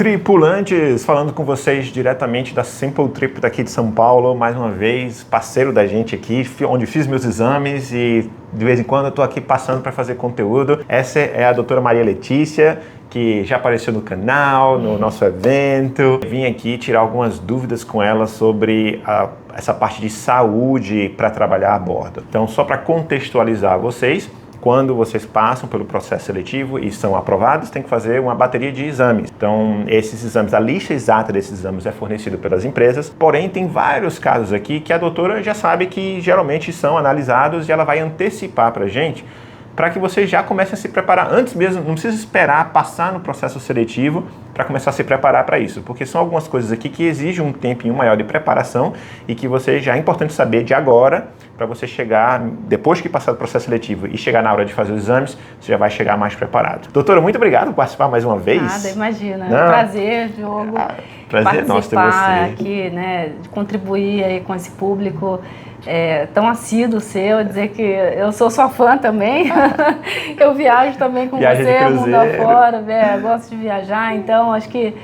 Tripulantes, falando com vocês diretamente da Simple Trip daqui de São Paulo, mais uma vez, parceiro da gente aqui, onde fiz meus exames e de vez em quando eu estou aqui passando para fazer conteúdo. Essa é a doutora Maria Letícia, que já apareceu no canal, no nosso evento. Vim aqui tirar algumas dúvidas com ela sobre essa parte de saúde para trabalhar a bordo. Então, só para contextualizar vocês, quando vocês passam pelo processo seletivo e são aprovados, tem que fazer uma bateria de exames. Então, esses exames, a lista exata desses exames é fornecida pelas empresas, porém, tem vários casos aqui que a doutora já sabe que geralmente são analisados e ela vai antecipar para a gente, para que vocês já comecem a se preparar antes mesmo, não precisa esperar passar no processo seletivo para começar a se preparar para isso, porque são algumas coisas aqui que exigem um tempinho maior de preparação e que você já é importante saber de agora, para você chegar, depois que passar do processo seletivo e chegar na hora de fazer os exames, você já vai chegar mais preparado. Doutora, muito obrigado por participar mais uma vez. Nada, imagina. Prazer, Diogo. Prazer nosso ter você aqui, né, de contribuir aí com esse público tão assíduo seu, dizer que eu sou sua fã também. Eu viajo também com você, mundo afora, gosto de viajar, então acho que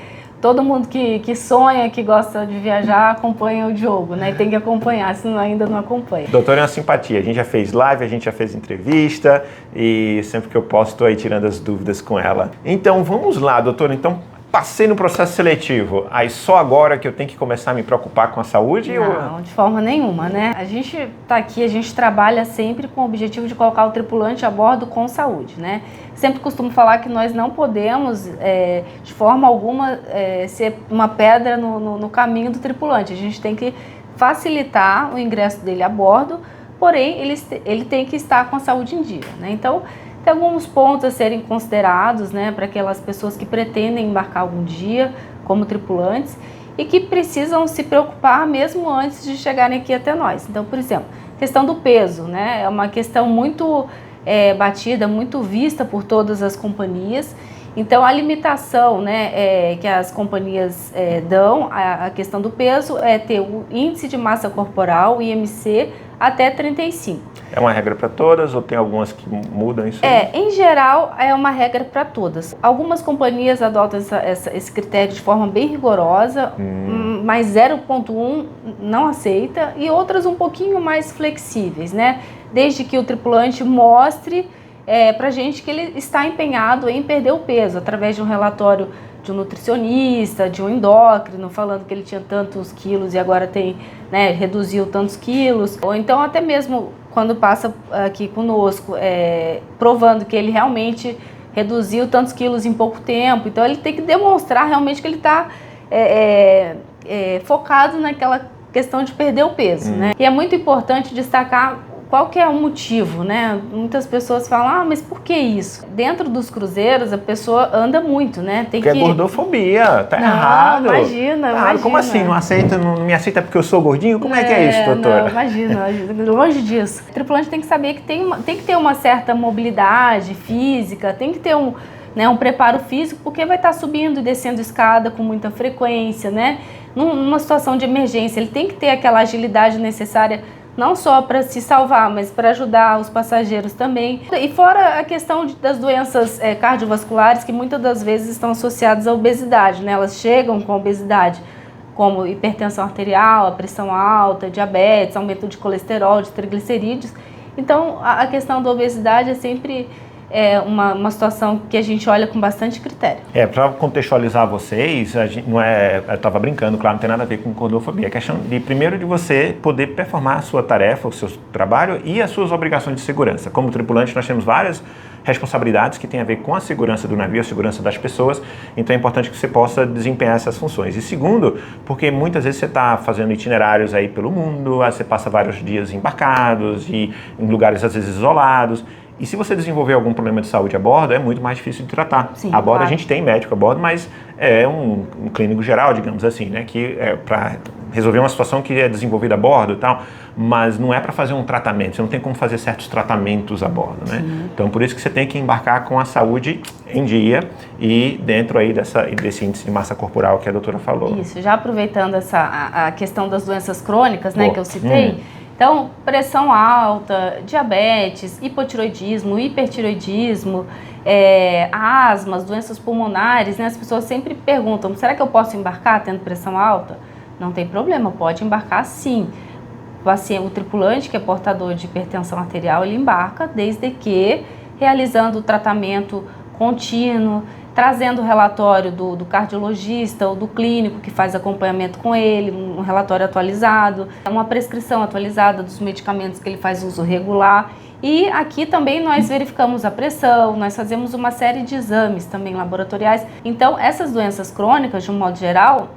todo mundo que sonha, que gosta de viajar, acompanha o Diogo, né? Tem que acompanhar, senão ainda não acompanha. Doutora é uma simpatia. A gente já fez live, a gente já fez entrevista e sempre que eu posso estou aí tirando as dúvidas com ela. Então, vamos lá, doutora. Então, passei no processo seletivo. Aí só agora que eu tenho que começar a me preocupar com a saúde? Não, de forma nenhuma, né? A gente está aqui, a gente trabalha sempre com o objetivo de colocar o tripulante a bordo com saúde, né? Sempre costumo falar que nós não podemos, de forma alguma, ser uma pedra no caminho do tripulante. A gente tem que facilitar o ingresso dele a bordo, porém, ele tem que estar com a saúde em dia, né? Então, tem alguns pontos a serem considerados, né, para aquelas pessoas que pretendem embarcar algum dia como tripulantes e que precisam se preocupar mesmo antes de chegarem aqui até nós. Então, por exemplo, questão do peso, né, é uma questão muito batida, muito vista por todas as companhias. Então, a limitação, né, que as companhias dão, a questão do peso, é ter o índice de massa corporal, IMC, até 35. É uma regra para todas ou tem algumas que mudam isso aí? Em geral, é uma regra para todas. Algumas companhias adotam esse critério de forma bem rigorosa, mas 0,1 não aceita, e outras um pouquinho mais flexíveis, né? Desde que o tripulante mostre para a gente que ele está empenhado em perder o peso, através de um relatório de um nutricionista, de um endócrino, falando que ele tinha tantos quilos e agora tem, né, reduziu tantos quilos, ou então até mesmo quando passa aqui conosco, provando que ele realmente reduziu tantos quilos em pouco tempo. Então ele tem que demonstrar realmente que ele está focado naquela questão de perder o peso, né? E é muito importante destacar qual que é o motivo, né? Muitas pessoas falam, mas por que isso? Dentro dos cruzeiros, a pessoa anda muito, né? Porque é gordofobia, tá errado. Imagina. Como assim? Não me aceita porque eu sou gordinho? Como é que é isso, doutora? Não, imagina, longe disso. O tripulante tem que saber que tem que ter uma certa mobilidade física, tem que ter um preparo físico, porque vai estar subindo e descendo escada com muita frequência, né? Numa situação de emergência, ele tem que ter aquela agilidade necessária, não só para se salvar, mas para ajudar os passageiros também. E fora a questão das doenças cardiovasculares, que muitas das vezes estão associadas à obesidade, né? Elas chegam com obesidade, como hipertensão arterial, a pressão alta, diabetes, aumento de colesterol, de triglicerídeos. Então, a questão da obesidade é sempre uma situação que a gente olha com bastante critério. Para contextualizar vocês, a gente não eu estava brincando, claro, não tem nada a ver com gordofobia. É questão primeiro de você poder performar a sua tarefa, o seu trabalho e as suas obrigações de segurança. Como tripulante, nós temos várias responsabilidades que têm a ver com a segurança do navio, a segurança das pessoas, então é importante que você possa desempenhar essas funções. E segundo, porque muitas vezes você está fazendo itinerários aí pelo mundo, aí você passa vários dias embarcados e em lugares às vezes isolados. E se você desenvolver algum problema de saúde a bordo, é muito mais difícil de tratar. Sim, a bordo, claro. A gente tem médico a bordo, mas é um clínico geral, digamos assim, né? Que é para resolver uma situação que é desenvolvida a bordo e tal, mas não é para fazer um tratamento. Você não tem como fazer certos tratamentos a bordo, né? Sim. Então, por isso que você tem que embarcar com a saúde em dia e dentro aí desse índice de massa corporal que a doutora falou. Isso, já aproveitando a questão das doenças crônicas, né, que eu citei, Então, pressão alta, diabetes, hipotiroidismo, hipertiroidismo, asmas, doenças pulmonares, né? As pessoas sempre perguntam, será que eu posso embarcar tendo pressão alta? Não tem problema, pode embarcar sim. O tripulante que é portador de hipertensão arterial, ele embarca desde que realizando o tratamento contínuo, trazendo o relatório do cardiologista ou do clínico que faz acompanhamento com ele, um relatório atualizado, uma prescrição atualizada dos medicamentos que ele faz uso regular. E aqui também nós verificamos a pressão, nós fazemos uma série de exames também laboratoriais. Então, essas doenças crônicas, de um modo geral,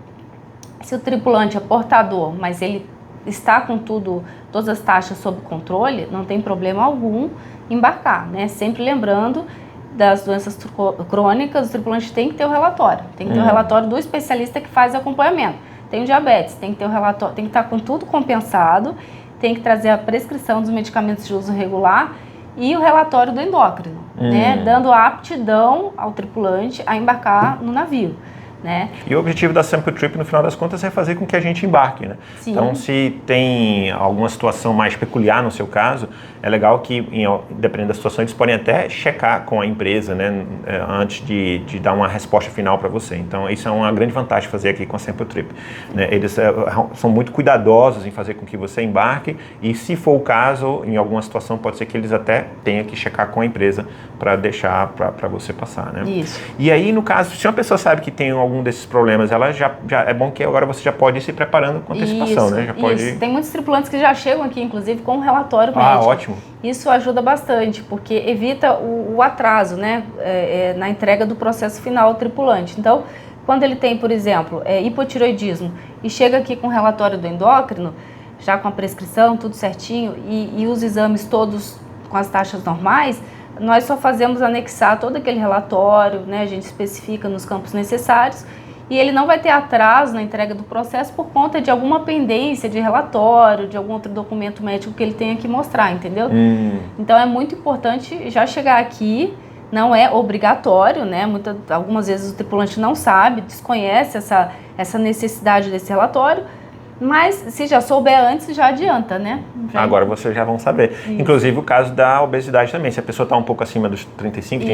se o tripulante é portador, mas ele está com todas as taxas sob controle, não tem problema algum embarcar, né? Sempre lembrando das doenças crônicas, o tripulante tem que ter o relatório, tem que ter o relatório do especialista que faz acompanhamento. Tem o diabetes, tem que ter o relatório, tem que estar com tudo compensado, tem que trazer a prescrição dos medicamentos de uso regular e o relatório do endócrino, né? Dando a aptidão ao tripulante a embarcar no navio. Né? E o objetivo da Sample Trip, no final das contas, é fazer com que a gente embarque, né? Sim. Então, se tem alguma situação mais peculiar no seu caso, é legal que, dependendo da situação, eles podem até checar com a empresa, né, antes de dar uma resposta final para você. Então, isso é uma grande vantagem de fazer aqui com a Sample Trip, né? Eles são muito cuidadosos em fazer com que você embarque e, se for o caso, em alguma situação, pode ser que eles até tenham que checar com a empresa para deixar para você passar, né? Isso. E aí, no caso, se uma pessoa sabe que tem algum desses problemas, ela já é bom que agora você já pode ir se preparando com antecipação, isso, né? Já pode... Isso. Tem muitos tripulantes que já chegam aqui, inclusive, com um relatório médico. Ah, ótimo. Isso ajuda bastante, porque evita o atraso, né? Na entrega do processo final ao tripulante. Então, quando ele tem, por exemplo, hipotiroidismo e chega aqui com o relatório do endócrino, já com a prescrição, tudo certinho, e os exames todos com as taxas normais, nós só fazemos anexar todo aquele relatório, né? A gente especifica nos campos necessários e ele não vai ter atraso na entrega do processo por conta de alguma pendência de relatório, de algum outro documento médico que ele tenha que mostrar, entendeu? Então é muito importante já chegar aqui, não é obrigatório, né? Algumas vezes o tripulante não sabe, desconhece essa necessidade desse relatório, mas se já souber antes, já adianta, né? Agora vocês já vão saber. Isso. Inclusive o caso da obesidade também. Se a pessoa está um pouco acima dos 35,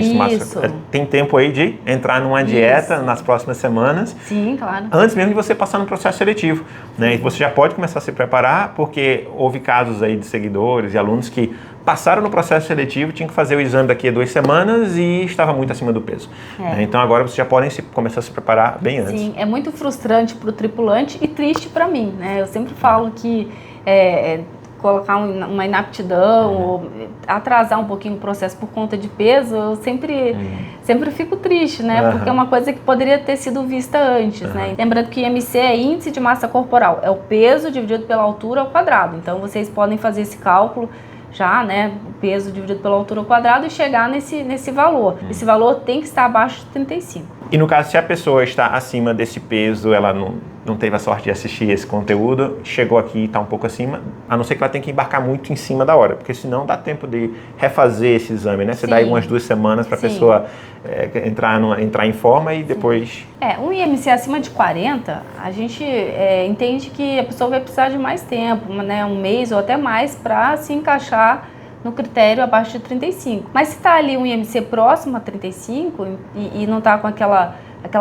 tem tempo aí de entrar numa dieta nas próximas semanas. Sim, claro. Antes mesmo de você passar no processo seletivo, né? E você já pode começar a se preparar, porque houve casos aí de seguidores e alunos que passaram no processo seletivo, tinham que fazer o exame daqui a 2 semanas e estava muito acima do peso. Então agora vocês já podem começar a se preparar bem antes. Sim, é muito frustrante para o tripulante e triste para mim, né? Eu sempre falo que colocar uma inaptidão ou atrasar um pouquinho o processo por conta de peso, eu sempre fico triste, né? Porque é uma coisa que poderia ter sido vista antes, né? Lembrando que IMC é índice de massa corporal, é o peso dividido pela altura ao quadrado. Então vocês podem fazer esse cálculo já, né, o peso dividido pela altura ao quadrado e chegar nesse valor. Esse valor tem que estar abaixo de 35. E no caso, se a pessoa está acima desse peso, ela não teve a sorte de assistir esse conteúdo, chegou aqui e está um pouco acima, a não ser que ela tenha que embarcar muito em cima da hora, porque senão dá tempo de refazer esse exame, né? Você dá aí umas 2 semanas para a pessoa entrar em forma e depois... Um IMC acima de 40, a gente entende que a pessoa vai precisar de mais tempo, né? 1 mês ou até mais para se encaixar no critério abaixo de 35. Mas se está ali um IMC próximo a 35 e não está com aquela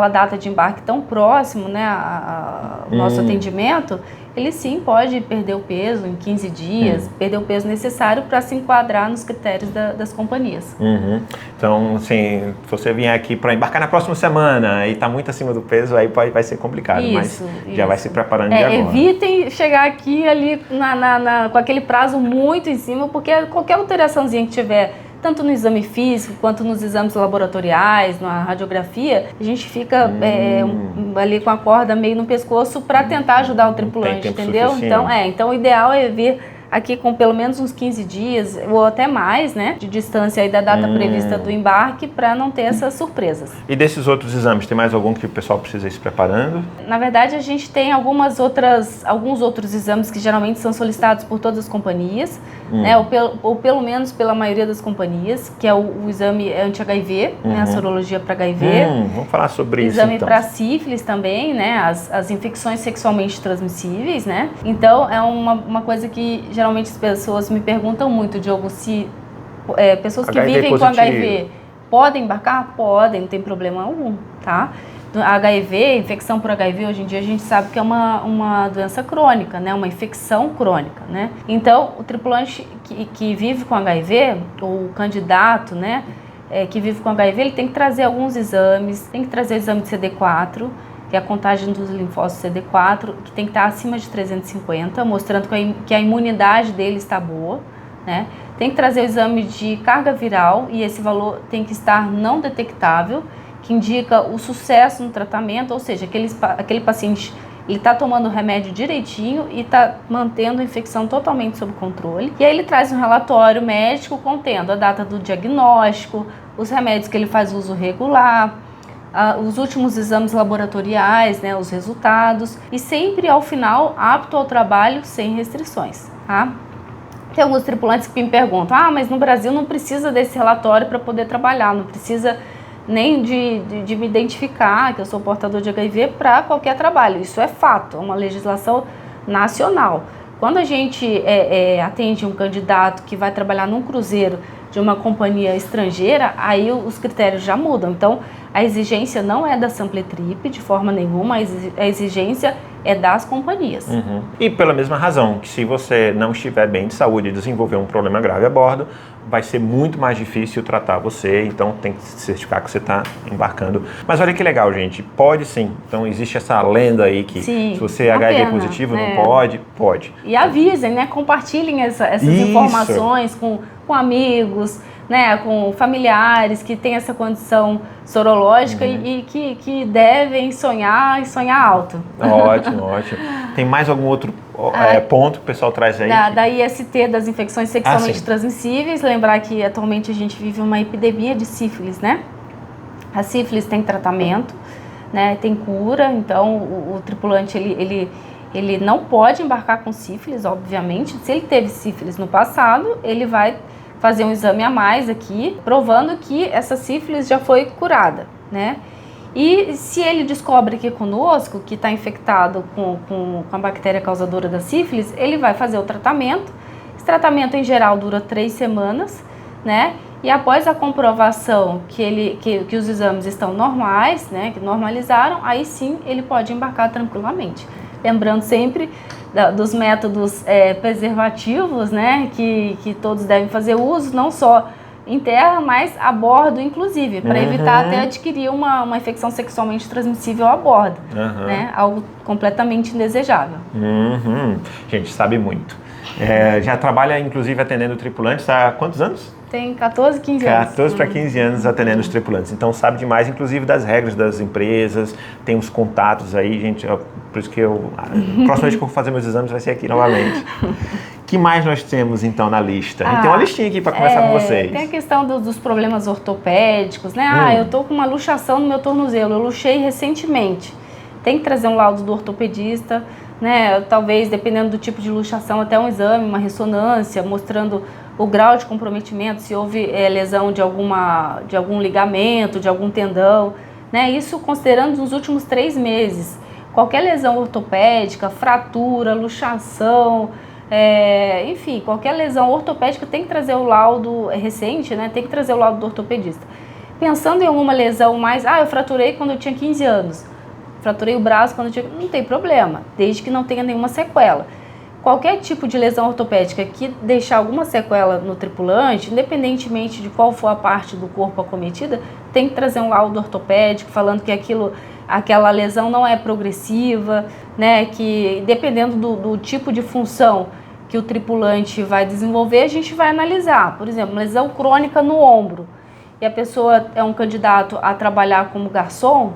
data de embarque tão próximo, né, ao nosso atendimento, ele sim pode perder o peso em 15 dias, perder o peso necessário para se enquadrar nos critérios das companhias. Então, assim, se você vier aqui para embarcar na próxima semana e está muito acima do peso, aí vai ser complicado, mas já vai se preparando de agora. Evitem chegar aqui ali com aquele prazo muito em cima, porque qualquer alteraçãozinha que tiver, tanto no exame físico quanto nos exames laboratoriais, na radiografia, a gente fica ali com a corda meio no pescoço para tentar ajudar o tripulante, entendeu? Então o ideal é vir aqui com pelo menos uns 15 dias ou até mais, né, de distância aí da data prevista do embarque para não ter essas surpresas. E desses outros exames, tem mais algum que o pessoal precisa ir se preparando? Na verdade, a gente tem alguns outros exames que geralmente são solicitados por todas as companhias, né, ou pelo menos pela maioria das companhias, que é o exame anti-HIV, né, a sorologia para HIV. Vamos falar sobre isso, exame então. para sífilis também, né, as infecções sexualmente transmissíveis, né. Então, é uma coisa que geralmente as pessoas me perguntam muito, Diogo, se pessoas que HIV vivem positivo. com HIV podem embarcar? Podem, não tem problema algum, tá? HIV, infecção por HIV, hoje em dia a gente sabe que é uma doença crônica, né? Uma infecção crônica, né? Então, o tripulante que vive com HIV, ou o candidato, né? Que vive com HIV, ele tem que trazer alguns exames, tem que trazer o exame de CD4, que é a contagem dos linfócitos CD4, que tem que estar acima de 350, mostrando que a imunidade dele está boa, né? Tem que trazer o exame de carga viral e esse valor tem que estar não detectável, que indica o sucesso no tratamento, ou seja, aquele paciente ele está tomando o remédio direitinho e está mantendo a infecção totalmente sob controle. E aí ele traz um relatório médico contendo a data do diagnóstico, os remédios que ele faz uso regular, os últimos exames laboratoriais, né, os resultados, e sempre ao final apto ao trabalho sem restrições, tá? Tem alguns tripulantes que me perguntam, mas no Brasil não precisa desse relatório para poder trabalhar, não precisa nem de me identificar que eu sou portador de HIV para qualquer trabalho. Isso é fato, é uma legislação nacional. Quando a gente atende um candidato que vai trabalhar num cruzeiro de uma companhia estrangeira, aí os critérios já mudam. Então, a exigência não é da Sampletrip de forma nenhuma, a exigência é das companhias. Uhum. E pela mesma razão, que se você não estiver bem de saúde e desenvolver um problema grave a bordo, vai ser muito mais difícil tratar você, então tem que certificar que você está embarcando. Mas olha que legal, gente, pode sim. Então existe essa lenda aí que se você é HIV positivo, não pode? Pode. E avisem, né? Compartilhem essas informações com amigos, né, com familiares que têm essa condição sorológica e que devem sonhar e sonhar alto. Ótimo, ótimo. Tem mais algum outro ponto que o pessoal traz aí? Da IST, das infecções sexualmente transmissíveis, lembrar que atualmente a gente vive uma epidemia de sífilis, né? A sífilis tem tratamento, né, tem cura, então o tripulante ele não pode embarcar com sífilis, obviamente. Se ele teve sífilis no passado, ele vai fazer um exame a mais aqui, provando que essa sífilis já foi curada, né? E se ele descobre aqui conosco que está infectado com a bactéria causadora da sífilis, ele vai fazer o tratamento. Esse tratamento, em geral, dura 3 semanas, né? E após a comprovação que os exames estão normais, né? Que normalizaram, aí sim ele pode embarcar tranquilamente. Lembrando sempre dos métodos preservativos, né, que todos devem fazer uso, não só em terra, mas a bordo, inclusive, para evitar até adquirir uma infecção sexualmente transmissível a bordo, né, algo completamente indesejável. Gente, sabe muito. Já trabalha, inclusive, atendendo tripulantes há quantos anos? Tem 14, 15 anos. 14 para 15 anos atendendo os tripulantes. Então sabe demais, inclusive, das regras das empresas, tem os contatos aí, gente. Por isso que próxima vez que eu for fazer meus exames vai ser aqui novamente. Que mais nós temos, então, na lista? A gente tem uma listinha aqui para conversar com vocês. Tem a questão dos problemas ortopédicos, né? Eu tô com uma luxação no meu tornozelo, eu luxei recentemente. Tem que trazer um laudo do ortopedista, né? Talvez, dependendo do tipo de luxação, até um exame, uma ressonância, mostrando o grau de comprometimento, se houve lesão de algum ligamento, de algum tendão, né? Isso considerando nos últimos 3 meses. Qualquer lesão ortopédica, fratura, luxação, enfim, qualquer lesão ortopédica tem que trazer o laudo recente, né? Tem que trazer o laudo do ortopedista. Pensando em alguma lesão mais, eu fraturei quando eu tinha 15 anos, fraturei o braço quando eu tinha... Não tem problema, desde que não tenha nenhuma sequela. Qualquer tipo de lesão ortopédica que deixar alguma sequela no tripulante, independentemente de qual for a parte do corpo acometida, tem que trazer um laudo ortopédico falando que aquela lesão não é progressiva, né? Que dependendo do tipo de função que o tripulante vai desenvolver, a gente vai analisar. Por exemplo, uma lesão crônica no ombro e a pessoa é um candidato a trabalhar como garçom,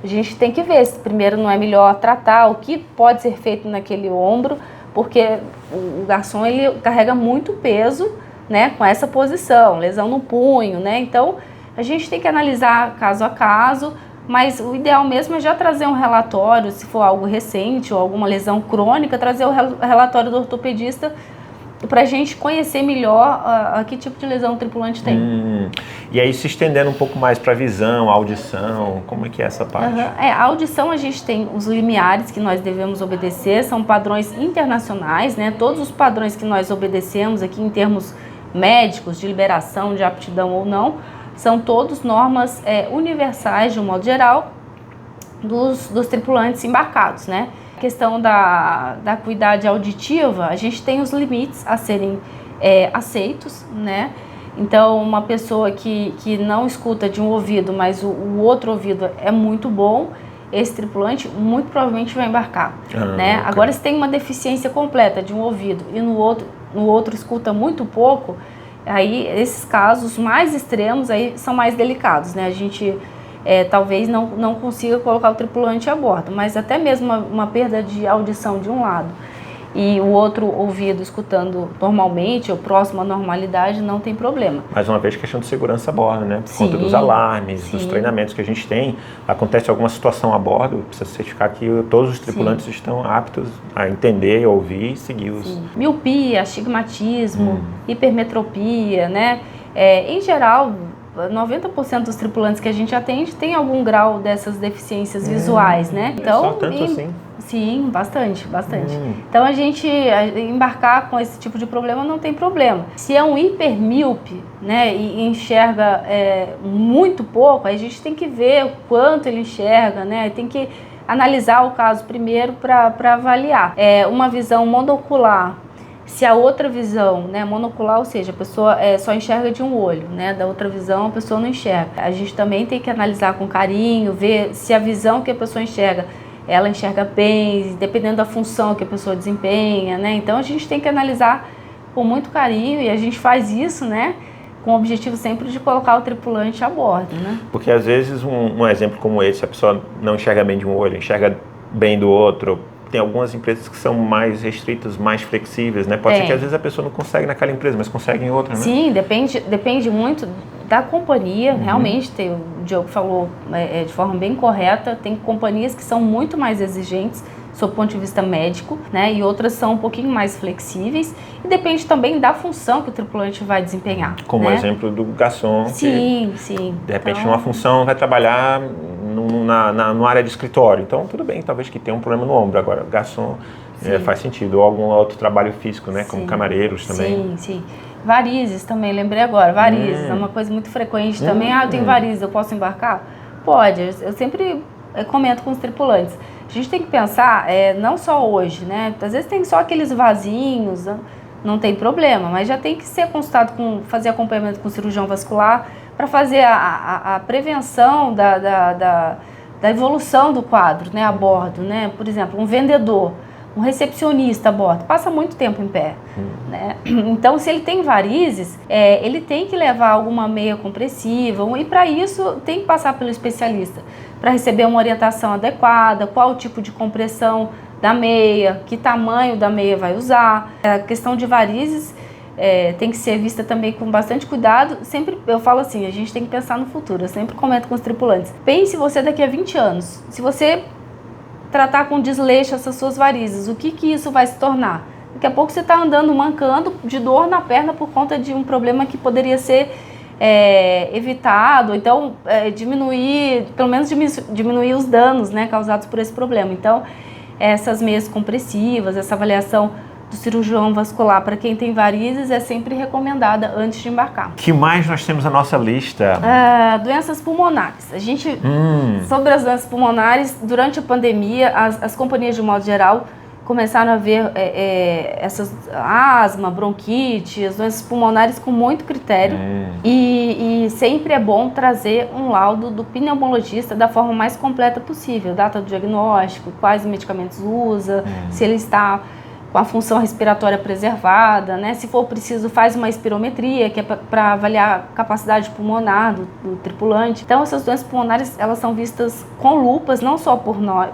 a gente tem que ver se primeiro não é melhor tratar o que pode ser feito naquele ombro, porque o garçom ele carrega muito peso, né, com essa posição, lesão no punho, né? Então a gente tem que analisar caso a caso, mas o ideal mesmo é já trazer um relatório, se for algo recente ou alguma lesão crônica, trazer o relatório do ortopedista para a gente conhecer melhor a que tipo de lesão o tripulante tem. E aí se estendendo um pouco mais para visão, audição, como é que é essa parte? A audição a gente tem os limiares que nós devemos obedecer, são padrões internacionais, né? Todos os padrões que nós obedecemos aqui em termos médicos, de liberação, de aptidão ou não, são todos normas universais de um modo geral dos tripulantes embarcados, né? A questão da acuidade auditiva, a gente tem os limites a serem aceitos, né? Então, uma pessoa que não escuta de um ouvido, mas o outro ouvido é muito bom, esse tripulante muito provavelmente vai embarcar, né? Okay. Agora, se tem uma deficiência completa de um ouvido e no outro escuta muito pouco, aí esses casos mais extremos aí são mais delicados, né? A gente talvez não consiga colocar o tripulante a bordo, mas até mesmo uma perda de audição de um lado e o outro ouvido escutando normalmente ou próximo à normalidade, não tem problema. Mais uma vez, questão de segurança a bordo, né? Por conta dos alarmes, dos treinamentos que a gente tem, acontece alguma situação a bordo, precisa certificar que todos os tripulantes estão aptos a entender, ouvir e seguir os... Miopia, astigmatismo, hipermetropia, né? Em geral, 90% dos tripulantes que a gente atende tem algum grau dessas deficiências visuais, né? Então, só tanto assim? Sim, bastante. Então, a gente embarcar com esse tipo de problema não tem problema. Se é um hipermíope, né, e enxerga muito pouco, aí a gente tem que ver o quanto ele enxerga, né? Tem que analisar o caso primeiro para avaliar. Uma visão monocular, se a outra visão, né, monocular, ou seja, a pessoa só enxerga de um olho, né, da outra visão a pessoa não enxerga. A gente também tem que analisar com carinho, ver se a visão que a pessoa enxerga, ela enxerga bem, dependendo da função que a pessoa desempenha, né. Então a gente tem que analisar com muito carinho e a gente faz isso, né, com o objetivo sempre de colocar o tripulante a bordo, né. Porque às vezes um exemplo como esse, a pessoa não enxerga bem de um olho, enxerga bem do outro. Tem algumas empresas que são mais restritas, mais flexíveis, né? Pode ser que às vezes a pessoa não consegue naquela empresa, mas consegue em outra, né? Sim, depende muito da companhia. Realmente, o Diogo falou de forma bem correta, tem companhias que são muito mais exigentes sob o ponto de vista médico, né? E outras são um pouquinho mais flexíveis. E depende também da função que o tripulante vai desempenhar. Como o exemplo do garçom. Sim. De repente, numa função, vai trabalhar na área de escritório. Então, tudo bem, talvez que tenha um problema no ombro. Agora, garçom faz sentido. Ou algum outro trabalho físico, né? Como camareiros também. Sim. Varizes também, lembrei agora. Varizes é uma coisa muito frequente também. Eu tenho varizes, eu posso embarcar? Pode. Eu sempre comento com os tripulantes. A gente tem que pensar, não só hoje, né? Às vezes tem só aqueles vasinhos, não tem problema, mas já tem que ser consultado fazer acompanhamento com o cirurgião vascular para fazer a prevenção da evolução do quadro, né, a bordo, né? Por exemplo, um vendedor, um recepcionista a bordo, passa muito tempo em pé, né? Então, se ele tem varizes, ele tem que levar alguma meia compressiva e para isso tem que passar pelo especialista para receber uma orientação adequada, qual o tipo de compressão da meia, que tamanho da meia vai usar. A questão de varizes tem que ser vista também com bastante cuidado. Sempre eu falo assim, a gente tem que pensar no futuro. Eu sempre comento com os tripulantes. Pense você daqui a 20 anos. Se você tratar com desleixo essas suas varizes, o que isso vai se tornar? Daqui a pouco você está andando mancando de dor na perna por conta de um problema que poderia ser evitado, então pelo menos diminuir os danos, né, causados por esse problema. Então, essas meias compressivas, essa avaliação do cirurgião vascular para quem tem varizes é sempre recomendada antes de embarcar. O que mais nós temos na nossa lista? Doenças pulmonares. A gente, sobre as doenças pulmonares, durante a pandemia, as companhias de modo geral começaram a ver essas asma, bronquite, as doenças pulmonares com muito critério e sempre é bom trazer um laudo do pneumologista da forma mais completa possível, data do diagnóstico, quais medicamentos usa, se ele está com a função respiratória preservada, né? Se for preciso, faz uma espirometria, que é para avaliar a capacidade pulmonar do tripulante. Então, essas doenças pulmonares, elas são vistas com lupas, não só por nós,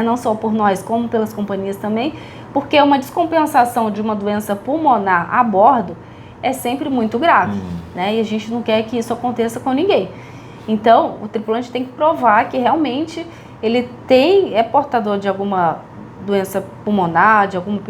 não só por nós, como pelas companhias também, porque uma descompensação de uma doença pulmonar a bordo é sempre muito grave, né? E a gente não quer que isso aconteça com ninguém. Então, o tripulante tem que provar que realmente ele é portador de alguma doença pulmonar, de alguma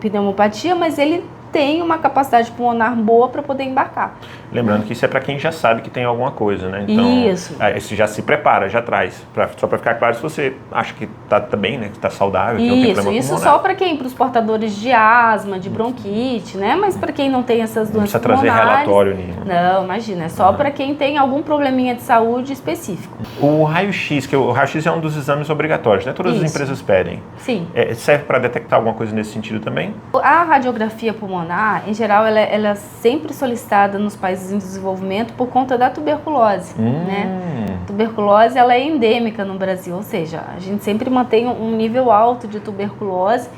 pneumopatia, mas ele tem uma capacidade pulmonar boa para poder embarcar. Lembrando que isso é para quem já sabe que tem alguma coisa, né? Então, isso. Você já se prepara, já traz. Só para ficar claro, se você acha que tá bem, né? Que está saudável, que não tem problema Isso pulmonar. só para quem? Para os portadores de asma, de bronquite, né? Mas para quem não tem essas doenças pulmonares... Não precisa trazer relatório nenhum. Não, imagina. É só para quem tem algum probleminha de saúde específico. O raio-x, que o raio-x é um dos exames obrigatórios, né? Todas as empresas pedem. Sim. Serve para detectar alguma coisa nesse sentido também? A radiografia pulmonar, em geral, ela é sempre solicitada nos países em desenvolvimento por conta da tuberculose, né? A tuberculose, ela é endêmica no Brasil, ou seja, a gente sempre mantém um nível alto de tuberculose,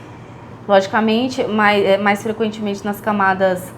logicamente, mais frequentemente nas camadas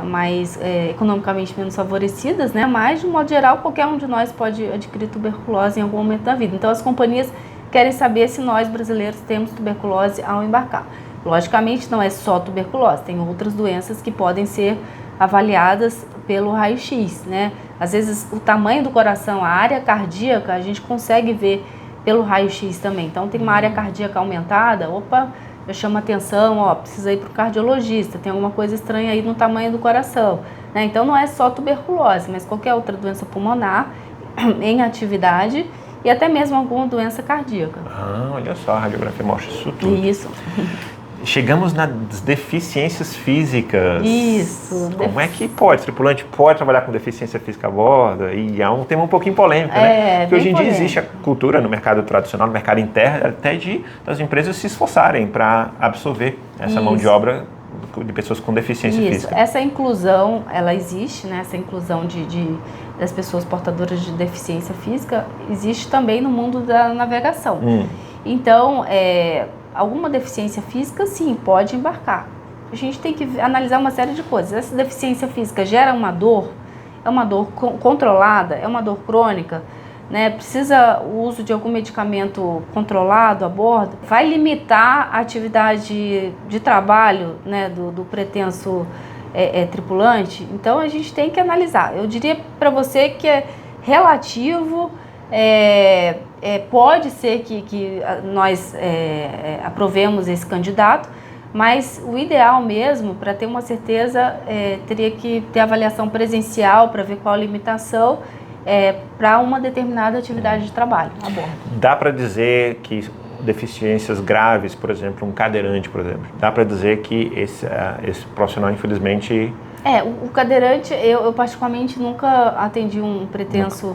mais economicamente menos favorecidas, né? Mas, de modo geral, qualquer um de nós pode adquirir tuberculose em algum momento da vida. Então, as companhias querem saber se nós, brasileiros, temos tuberculose ao embarcar. Logicamente, não é só tuberculose, tem outras doenças que podem ser avaliadas pelo raio-x, né? Às vezes, o tamanho do coração, a área cardíaca, a gente consegue ver pelo raio-x também. Então, tem uma área cardíaca aumentada, opa, já chama atenção, ó, precisa ir para o cardiologista, tem alguma coisa estranha aí no tamanho do coração, né? Então, não é só tuberculose, mas qualquer outra doença pulmonar em atividade e até mesmo alguma doença cardíaca. Olha só, a radiografia mostra isso tudo. Isso. Chegamos nas deficiências físicas. Isso. Como é que pode? O tripulante pode trabalhar com deficiência física a bordo? E é um tema um pouquinho polêmico, né? Porque hoje em dia existe a cultura no mercado tradicional, no mercado interno, até das empresas se esforçarem para absorver essa mão de obra de pessoas com deficiência física. Essa inclusão, ela existe, né? Essa inclusão das pessoas portadoras de deficiência física existe também no mundo da navegação. Então, alguma deficiência física, sim, pode embarcar. A gente tem que analisar uma série de coisas. Essa deficiência física gera uma dor? É uma dor controlada? É uma dor crônica? Né? Precisa o uso de algum medicamento controlado a bordo? Vai limitar a atividade de trabalho, né, do pretenso tripulante? Então, a gente tem que analisar. Eu diria para você que é relativo. Pode ser que nós aprovemos esse candidato, mas o ideal mesmo, para ter uma certeza, teria que ter avaliação presencial para ver qual a limitação para uma determinada atividade de trabalho a bordo. Dá para dizer que deficiências graves, por exemplo, um cadeirante, por exemplo, dá para dizer que esse profissional, infelizmente... O cadeirante, eu particularmente nunca atendi um pretenso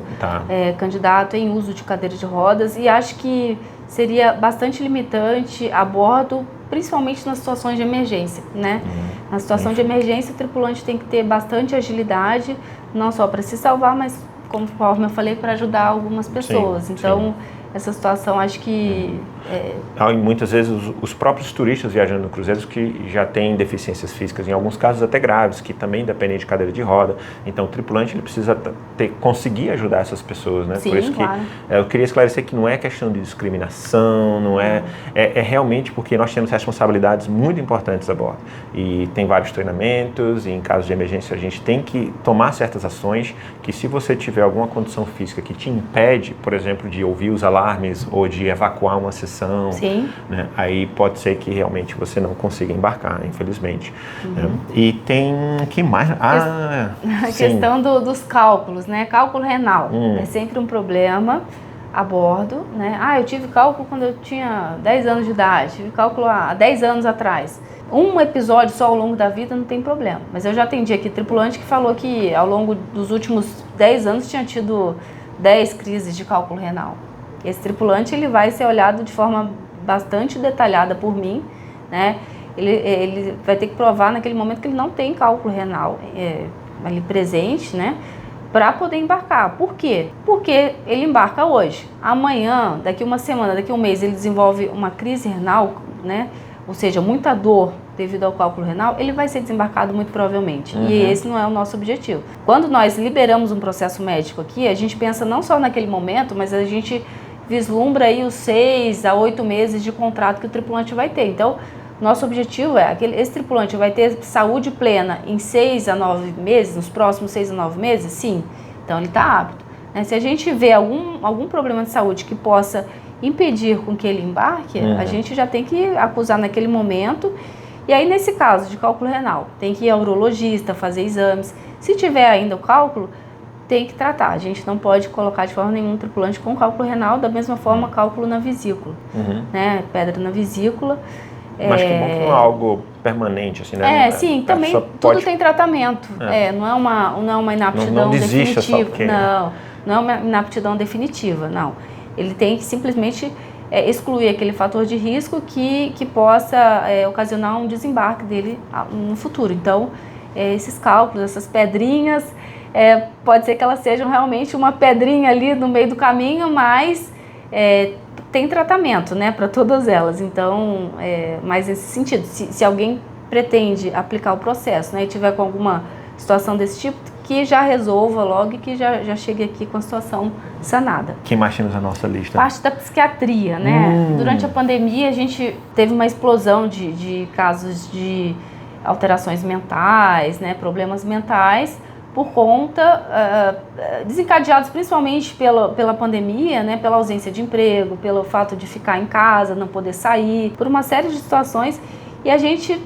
candidato em uso de cadeira de rodas e acho que seria bastante limitante a bordo, principalmente nas situações de emergência, né? Na situação de emergência, o tripulante tem que ter bastante agilidade, não só para se salvar, mas, conforme eu falei, para ajudar algumas pessoas. Então, essa situação, acho que... Muitas vezes os próprios turistas viajando no cruzeiros que já têm deficiências físicas, em alguns casos até graves, que também dependem de cadeira de roda. Então o tripulante ele precisa conseguir ajudar essas pessoas, né? Sim, por isso que claro. Eu queria esclarecer que não é questão de discriminação, não é realmente porque nós temos responsabilidades muito importantes a bordo. E tem vários treinamentos, e em casos de emergência a gente tem que tomar certas ações que se você tiver alguma condição física que te impede, por exemplo, de ouvir os alarmes ou de evacuar uma sessão, né? Aí pode ser que realmente você não consiga embarcar, infelizmente. Né? E tem que mais? A questão dos cálculos, né? Cálculo renal é sempre um problema a bordo, né? Eu tive cálculo quando eu tinha 10 anos de idade, tive cálculo há 10 anos atrás. Um episódio só ao longo da vida não tem problema, mas eu já atendi aqui tripulante que falou que ao longo dos últimos 10 anos tinha tido 10 crises de cálculo renal. Esse tripulante ele vai ser olhado de forma bastante detalhada por mim, né? Ele vai ter que provar naquele momento que ele não tem cálculo renal ali presente, né? Para poder embarcar. Por quê? Porque ele embarca hoje. Amanhã, daqui uma semana, daqui um mês, ele desenvolve uma crise renal, né? Ou seja, muita dor devido ao cálculo renal, ele vai ser desembarcado muito provavelmente. E esse não é o nosso objetivo. Quando nós liberamos um processo médico aqui, a gente pensa não só naquele momento, mas a gente vislumbra aí os 6 a 8 meses de contrato que o tripulante vai ter. Então, nosso objetivo esse tripulante vai ter saúde plena em 6 a 9 meses, nos próximos 6 a 9 meses? Sim. Então, ele está apto. Se a gente vê algum problema de saúde que possa impedir com que ele embarque, a gente já tem que acusar naquele momento E aí, nesse caso de cálculo renal, tem que ir ao urologista, fazer exames. Se tiver ainda o cálculo, tem que tratar. A gente não pode colocar de forma nenhuma um tripulante com cálculo renal, da mesma forma cálculo na vesícula, né? Pedra na vesícula. Mas que bom que não é algo permanente, assim, né? Sim, também tudo tem tratamento. Não é uma inaptidão definitiva. Só porque... Não é uma inaptidão definitiva, não. Ele tem que simplesmente excluir aquele fator de risco que possa ocasionar um desembarque dele no futuro. Então, esses cálculos, essas pedrinhas, pode ser que elas sejam realmente uma pedrinha ali no meio do caminho, mas tem tratamento, né, para todas elas. Então, mas nesse sentido, se alguém pretende aplicar o processo, né, e tiver com alguma situação desse tipo, que já resolva logo e que já chegue aqui com a situação sanada. Quem mais temos na nossa lista? Parte da psiquiatria, né? Durante a pandemia, a gente teve uma explosão de casos de alterações mentais, né, problemas mentais, por conta, desencadeados principalmente pela pandemia, né, pela ausência de emprego, pelo fato de ficar em casa, não poder sair, por uma série de situações, e a gente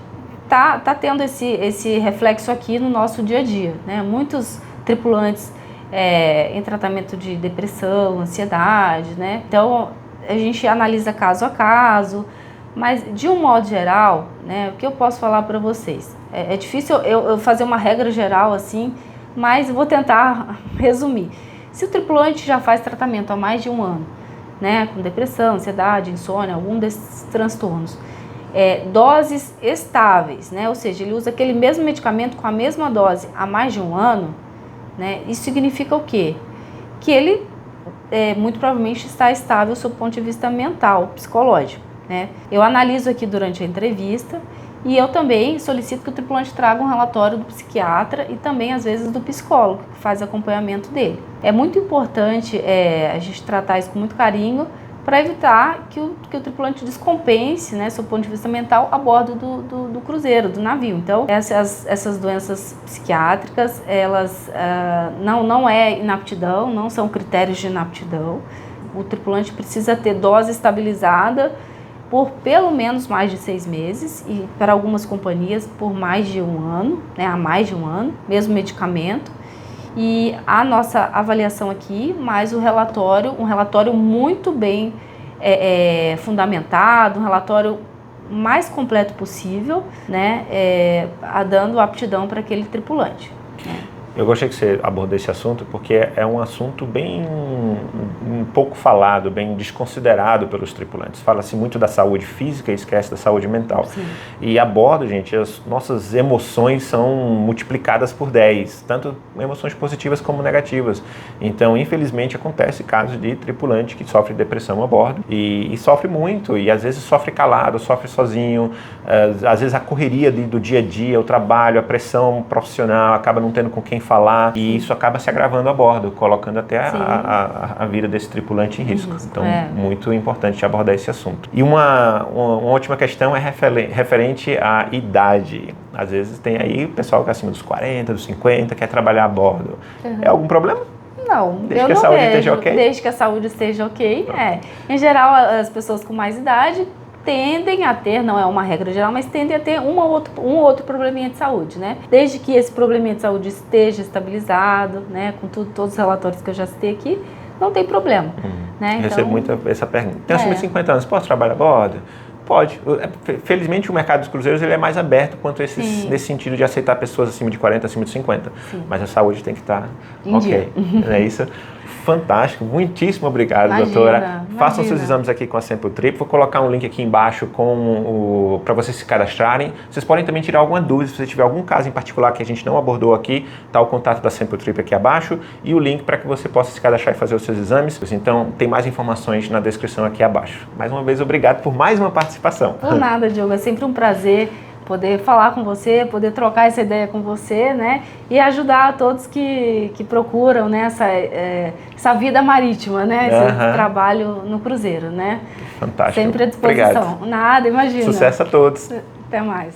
tá tendo esse reflexo aqui no nosso dia a dia, né? Muitos tripulantes em tratamento de depressão, ansiedade, né? Então, a gente analisa caso a caso, mas de um modo geral, né, o que eu posso falar para vocês? É difícil eu fazer uma regra geral assim, mas eu vou tentar resumir. Se o tripulante já faz tratamento há mais de um ano, né, com depressão, ansiedade, insônia, algum desses transtornos, doses estáveis, né, ou seja, ele usa aquele mesmo medicamento com a mesma dose há mais de um ano, né, isso significa o quê? Que ele muito provavelmente está estável sob o ponto de vista mental, psicológico, né? Eu analiso aqui durante a entrevista e eu também solicito que o tripulante traga um relatório do psiquiatra e também, às vezes, do psicólogo, que faz acompanhamento dele. É muito importante a gente tratar isso com muito carinho para evitar que o tripulante descompense, né, sob o ponto de vista mental, a bordo do cruzeiro, do navio. Então, essas doenças psiquiátricas, elas não é inaptidão, não são critérios de inaptidão. O tripulante precisa ter dose estabilizada por pelo menos mais de 6 meses e para algumas companhias por mais de um ano, né, há mais de um ano, mesmo medicamento. E a nossa avaliação aqui, mais um relatório muito bem fundamentado, um relatório mais completo possível, né, dando aptidão para aquele tripulante, né. Eu gostei que você abordou esse assunto porque é um assunto bem pouco falado, bem desconsiderado pelos tripulantes. Fala-se muito da saúde física e esquece da saúde mental. Sim. E a bordo, gente, as nossas emoções são multiplicadas por 10, tanto emoções positivas como negativas. Então, infelizmente, acontece casos de tripulante que sofre depressão a bordo e sofre muito, e às vezes sofre calado, sofre sozinho, às vezes a correria do dia a dia, o trabalho, a pressão profissional, acaba não tendo com quem falar, e isso acaba se agravando a bordo, colocando até a vida desse tripulante em risco. Então, muito importante abordar esse assunto. E uma última questão é referente à idade. Às vezes tem aí o pessoal que é acima dos 40, dos 50, quer trabalhar a bordo. É algum problema? Não, desde que a saúde esteja ok? Desde que a saúde esteja ok. Em geral, as pessoas com mais idade tendem a ter, não é uma regra geral, mas tendem a ter um ou outro probleminha de saúde, né? Desde que esse probleminha de saúde esteja estabilizado, né? Com todos os relatórios que eu já citei aqui, não tem problema, né? Recebo então, muito essa pergunta. Tem acima de 50 anos, posso trabalhar a bordo? Pode. Felizmente o mercado dos cruzeiros ele é mais aberto quanto nesse sentido de aceitar pessoas acima de 40, acima de 50. Sim. Mas a saúde tem que estar ok. Não é isso? Fantástico, muitíssimo obrigado, doutora. Façam seus exames aqui com a Sample Trip. Vou colocar um link aqui embaixo para vocês se cadastrarem. Vocês podem também tirar alguma dúvida, se você tiver algum caso em particular que a gente não abordou aqui, está o contato da Sample Trip aqui abaixo e o link para que você possa se cadastrar e fazer os seus exames. Então, tem mais informações na descrição aqui abaixo. Mais uma vez, obrigado por mais uma participação. Por nada, Diogo. É sempre um prazer poder falar com você, poder trocar essa ideia com você, né? E ajudar a todos que procuram, né, essa vida marítima, né? Esse trabalho no cruzeiro, né? Fantástico. Sempre à disposição. Obrigado. Nada, imagina. Sucesso a todos. Até mais.